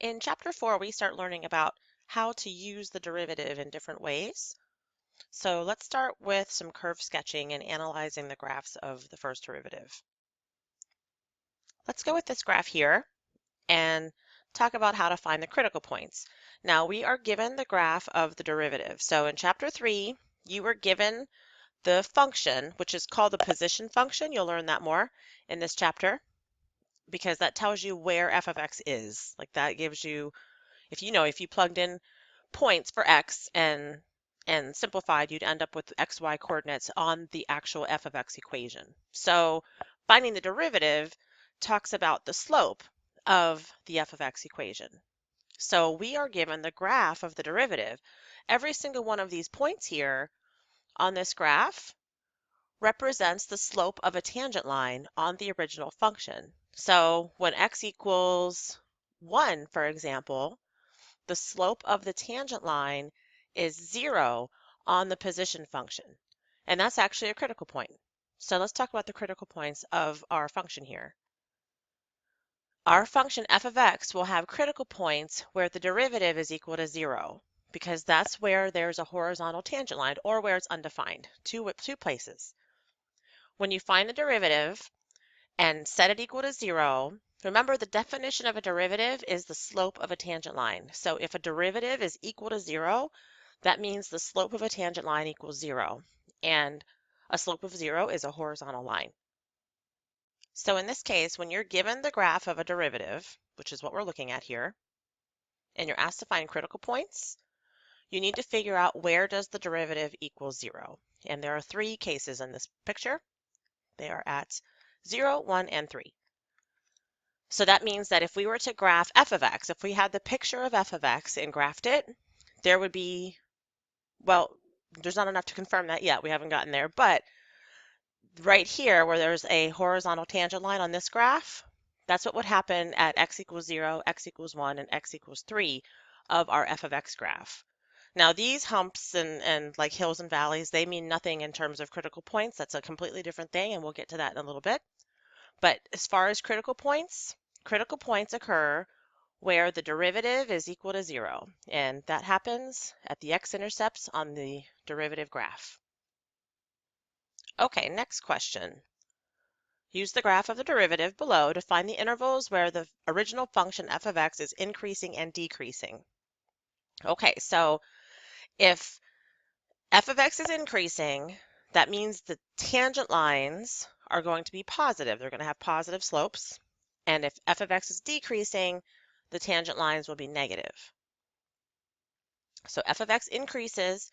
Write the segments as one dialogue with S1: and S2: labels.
S1: In Chapter 4, we start learning about how to use the derivative in different ways. So let's start with some curve sketching and analyzing the graphs of the first derivative. Let's go with this graph here and talk about how to find the critical points. Now we are given the graph of the derivative. So in Chapter 3, you were given the function, which is called the position function. You'll learn that more in this chapter because that tells you where f of x is. Like that gives you, if you plugged in points for x and simplified, you'd end up with xy coordinates on the actual f of x equation. So finding the derivative talks about the slope of the f of x equation. So we are given the graph of the derivative. Every single one of these points here on this graph represents the slope of a tangent line on the original function. So when x equals 1, for example, the slope of the tangent line is 0 on the position function. And that's actually a critical point. So let's talk about the critical points of our function here. Our function f of x will have critical points where the derivative is equal to 0, because that's where there's a horizontal tangent line or where it's undefined, two places. When you find the derivative and set it equal to 0, remember the definition of a derivative is the slope of a tangent line. So if a derivative is equal to 0, that means the slope of a tangent line equals 0. And a slope of 0 is a horizontal line. So in this case, when you're given the graph of a derivative, which is what we're looking at here, and you're asked to find critical points, you need to figure out where does the derivative equal 0. And there are 3 cases in this picture. They are at 0, 1, and 3. So that means that if we were to graph f of x, if we had the picture of f of x and graphed it, there would be, well, there's not enough to confirm that yet. We haven't gotten there. But right here, where there's a horizontal tangent line on this graph, that's what would happen at x equals 0, x equals 1, and x equals 3 of our f of x graph. Now, these humps and like hills and valleys, they mean nothing in terms of critical points. That's a completely different thing, and we'll get to that in a little bit. But as far as critical points occur where the derivative is equal to 0, and that happens at the x-intercepts on the derivative graph. Okay, next question. Use the graph of the derivative below to find the intervals where the original function f of x is increasing and decreasing. Okay, so if f of x is increasing, that means the tangent lines are going to be positive. They're going to have positive slopes. And if f of x is decreasing, the tangent lines will be negative. So f of x increases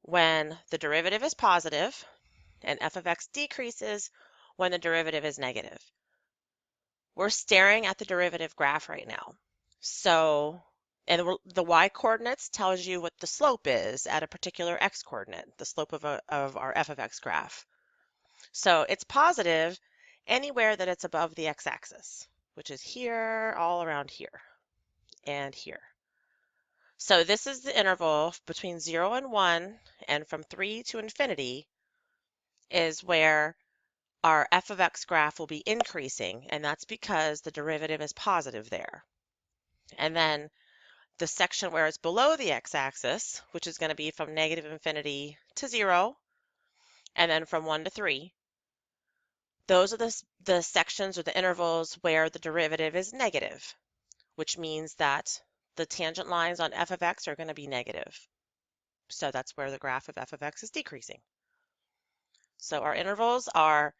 S1: when the derivative is positive, and f of x decreases when the derivative is negative. We're staring at the derivative graph right now. So, and the y-coordinates tells you what the slope is at a particular x-coordinate, the slope of our f of x graph. So it's positive anywhere that it's above the x-axis, which is here, all around here, and here. So this is the interval between 0 and 1, and from 3 to infinity is where our f of x graph will be increasing, and that's because the derivative is positive there. And then the section where it's below the x-axis, which is going to be from negative infinity to 0, and then from 1 to 3, those are the sections or the intervals where the derivative is negative, which means that the tangent lines on f of x are going to be negative. So that's where the graph of f of x is decreasing. So our intervals are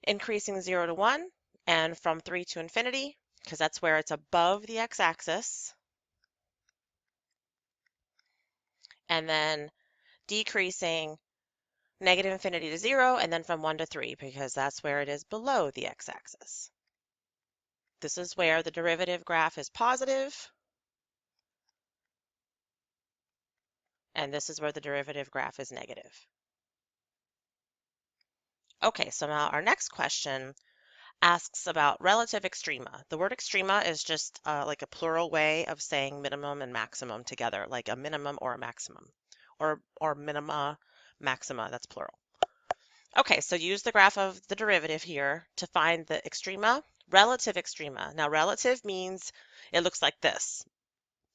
S1: increasing 0 to 1 and from 3 to infinity, because that's where it's above the x-axis, and then decreasing negative infinity to 0 and then from 1 to 3, because that's where it is below the x-axis. This is where the derivative graph is positive, and this is where the derivative graph is negative. Okay, so now our next question asks about relative extrema. The word extrema is just like a plural way of saying minimum and maximum together, like a minimum or a maximum, or minima, maxima, that's plural. Okay, so use the graph of the derivative here to find the extrema Relative extrema. Now, relative means it looks like this.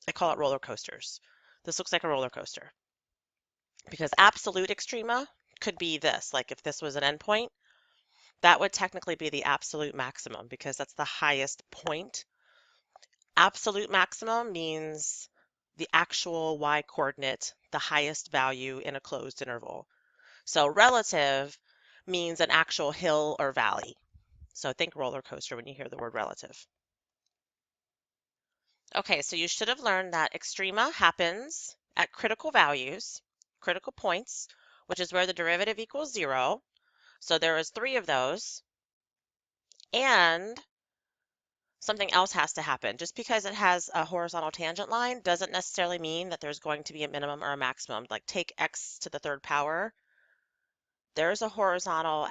S1: I call it roller coasters. This looks like a roller coaster because absolute extrema could be this. Like if this was an endpoint, that would technically be the absolute maximum because that's the highest point. Absolute maximum means the actual y coordinate, the highest value in a closed interval. So relative means an actual hill or valley. So think roller coaster when you hear the word relative. Okay, so you should have learned that extrema happens at critical values, critical points, which is where the derivative equals 0. So there is 3 of those. And something else has to happen. Just because it has a horizontal tangent line doesn't necessarily mean that there's going to be a minimum or a maximum. Like take x to the third power. There's a horizontal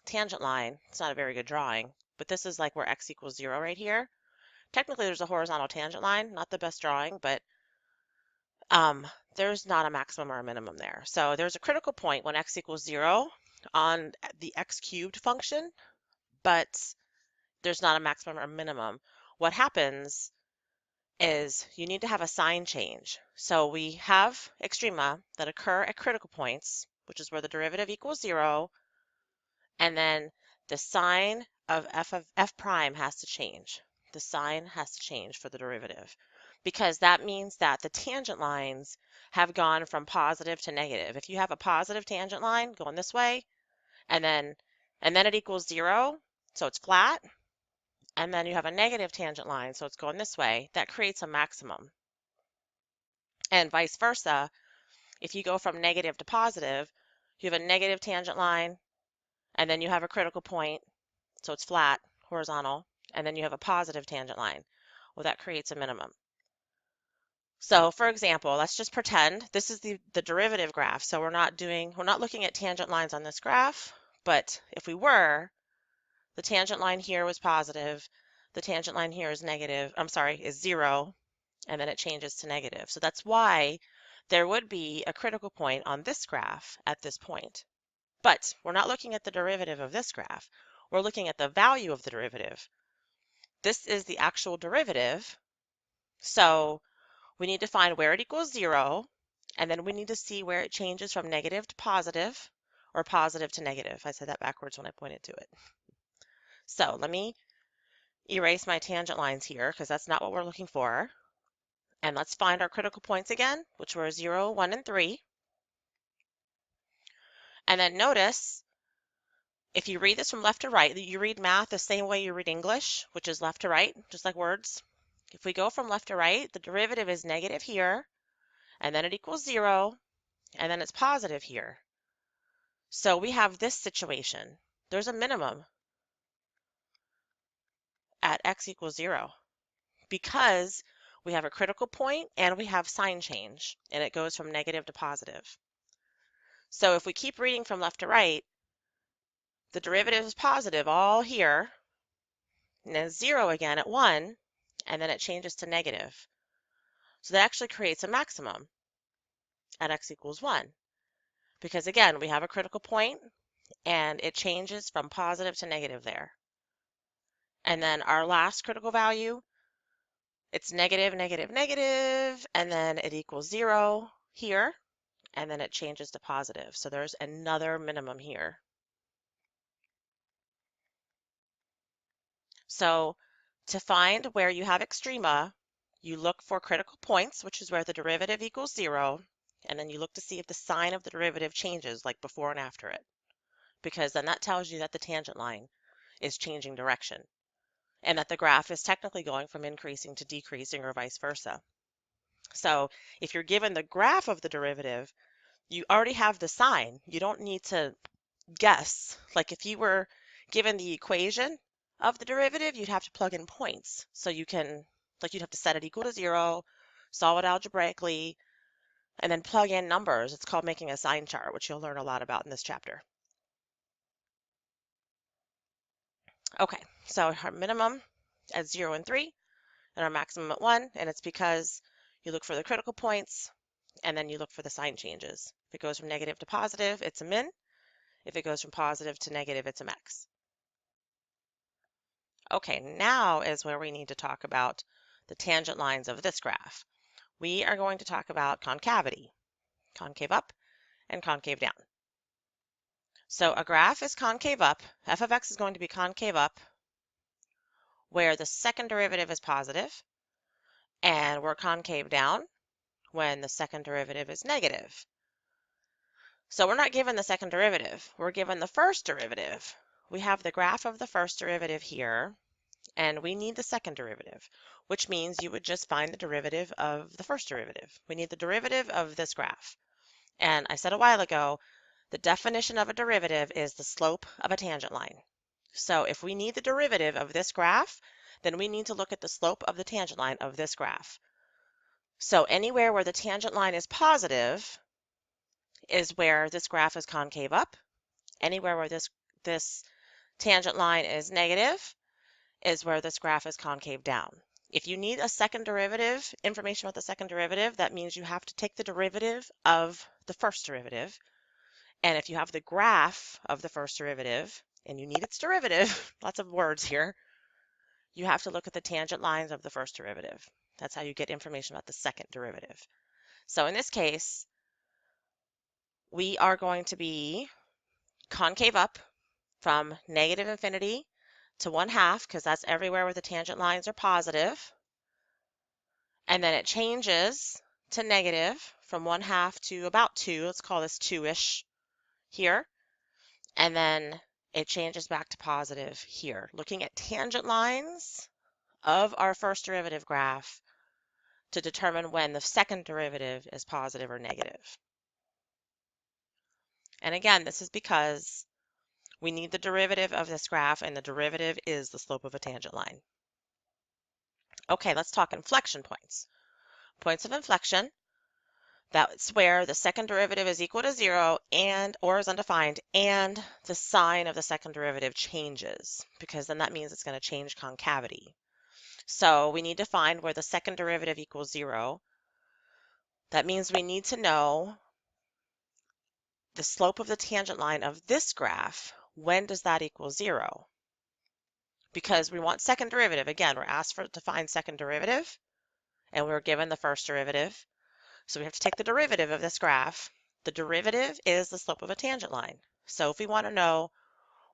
S1: tangent line. It's not a very good drawing, but this is like where x equals 0 right here. Technically, there's a horizontal tangent line, not the best drawing, but there's not a maximum or a minimum there. So there's a critical point when x equals 0 on the x cubed function, but there's not a maximum or minimum. What happens is you need to have a sign change. So we have extrema that occur at critical points, which is where the derivative equals 0, and then the sign of f prime has to change. The sign has to change for the derivative because that means that the tangent lines have gone from positive to negative. If you have a positive tangent line going this way and then it equals 0, so it's flat, and then you have a negative tangent line, so it's going this way, that creates a maximum. And vice versa, if you go from negative to positive, you have a negative tangent line, and then you have a critical point, so it's flat, horizontal, and then you have a positive tangent line. Well, that creates a minimum. So for example, let's just pretend this is the derivative graph. So we're not looking at tangent lines on this graph, but if we were, the tangent line here was positive, the tangent line here is negative, is 0, and then it changes to negative. So that's why there would be a critical point on this graph at this point. But we're not looking at the derivative of this graph. We're looking at the value of the derivative. This is the actual derivative. So we need to find where it equals 0, and then we need to see where it changes from negative to positive or positive to negative. I said that backwards when I pointed to it. So let me erase my tangent lines here because that's not what we're looking for. And let's find our critical points again, which were 0, 1, and 3. And then notice, if you read this from left to right, you read math the same way you read English, which is left to right, just like words. If we go from left to right, the derivative is negative here, and then it equals 0, and then it's positive here. So we have this situation. There's a minimum at x equals 0 because we have a critical point and we have sign change, and it goes from negative to positive. So if we keep reading from left to right, the derivative is positive all here, and then 0 again at 1, and then it changes to negative. So that actually creates a maximum at x equals 1 because, again, we have a critical point and it changes from positive to negative there. And then our last critical value, it's negative, negative, negative, and then it equals 0 here, and then it changes to positive. So there's another minimum here. So to find where you have extrema, you look for critical points, which is where the derivative equals 0, and then you look to see if the sign of the derivative changes, like before and after it, because then that tells you that the tangent line is changing direction and that the graph is technically going from increasing to decreasing or vice versa. So if you're given the graph of the derivative, you already have the sign. You don't need to guess. Like if you were given the equation of the derivative, you'd have to plug in points. So you can, like you'd have to set it equal to 0, solve it algebraically, and then plug in numbers. It's called making a sign chart, which you'll learn a lot about in this chapter. Okay, so our minimum at 0 and 3, and our maximum at 1, and it's because you look for the critical points, and then you look for the sign changes. If it goes from negative to positive, it's a min. If it goes from positive to negative, it's a max. Okay, now is where we need to talk about the tangent lines of this graph. We are going to talk about concavity, concave up and concave down. So a graph is concave up. F of x is going to be concave up where the second derivative is positive, and we're concave down when the second derivative is negative. So we're not given the second derivative, we're given the first derivative. We have the graph of the first derivative here, and we need the second derivative, which means you would just find the derivative of the first derivative. We need the derivative of this graph. And I said a while ago, the definition of a derivative is the slope of a tangent line. So if we need the derivative of this graph, then we need to look at the slope of the tangent line of this graph. So anywhere where the tangent line is positive is where this graph is concave up. Anywhere where this tangent line is negative is where this graph is concave down. If you need a second derivative, information about the second derivative, that means you have to take the derivative of the first derivative. And if you have the graph of the first derivative and you need its derivative, lots of words here, you have to look at the tangent lines of the first derivative. That's how you get information about the second derivative. So in this case, we are going to be concave up from negative infinity to 1/2, because that's everywhere where the tangent lines are positive. And then it changes to negative from 1/2 to about 2. Let's call this 2-ish here. And then it changes back to positive here. Looking at tangent lines of our first derivative graph to determine when the second derivative is positive or negative. And again, this is because we need the derivative of this graph, and the derivative is the slope of a tangent line. Okay, let's talk inflection points. Points of inflection, that's where the second derivative is equal to 0 or is undefined, and the sign of the second derivative changes, because then that means it's going to change concavity. So we need to find where the second derivative equals 0. That means we need to know the slope of the tangent line of this graph. When does that equal 0? Because we want second derivative. Again, we're asked to find second derivative, and we're given the first derivative. So we have to take the derivative of this graph. The derivative is the slope of a tangent line. So if we want to know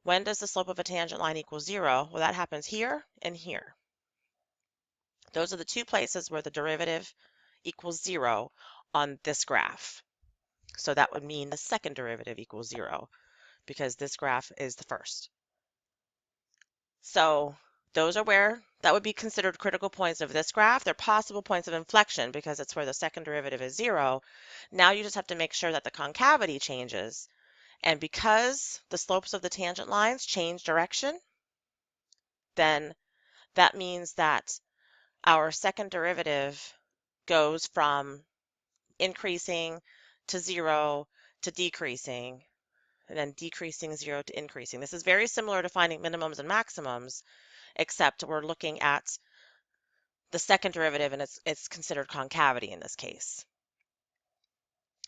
S1: when does the slope of a tangent line equal 0, well, that happens here and here. Those are the two places where the derivative equals 0 on this graph. So that would mean the second derivative equals 0, because this graph is the first. So those are where that would be considered critical points of this graph. They're possible points of inflection because it's where the second derivative is 0. Now you just have to make sure that the concavity changes. And because the slopes of the tangent lines change direction, then that means that our second derivative goes from increasing to 0 to decreasing, and then decreasing 0 to increasing. This is very similar to finding minimums and maximums, except we're looking at the second derivative, and it's considered concavity in this case.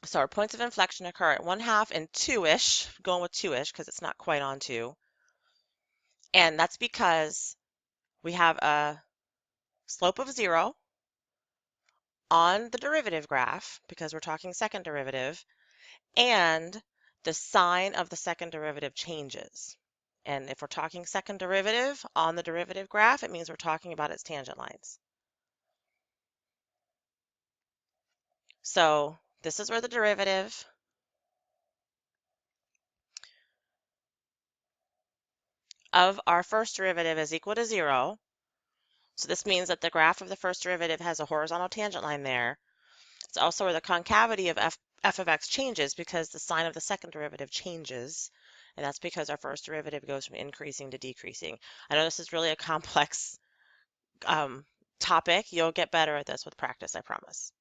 S1: So our points of inflection occur at 1/2 and 2-ish, going with 2-ish because it's not quite on 2. And that's because we have a slope of 0 on the derivative graph, because we're talking second derivative, and the sign of the second derivative changes. And if we're talking second derivative on the derivative graph, it means we're talking about its tangent lines. So this is where the derivative of our first derivative is equal to 0. So this means that the graph of the first derivative has a horizontal tangent line there. It's also where the concavity of f of x changes, because the sign of the second derivative changes. And that's because our first derivative goes from increasing to decreasing. I know this is really a complex topic. You'll get better at this with practice, I promise.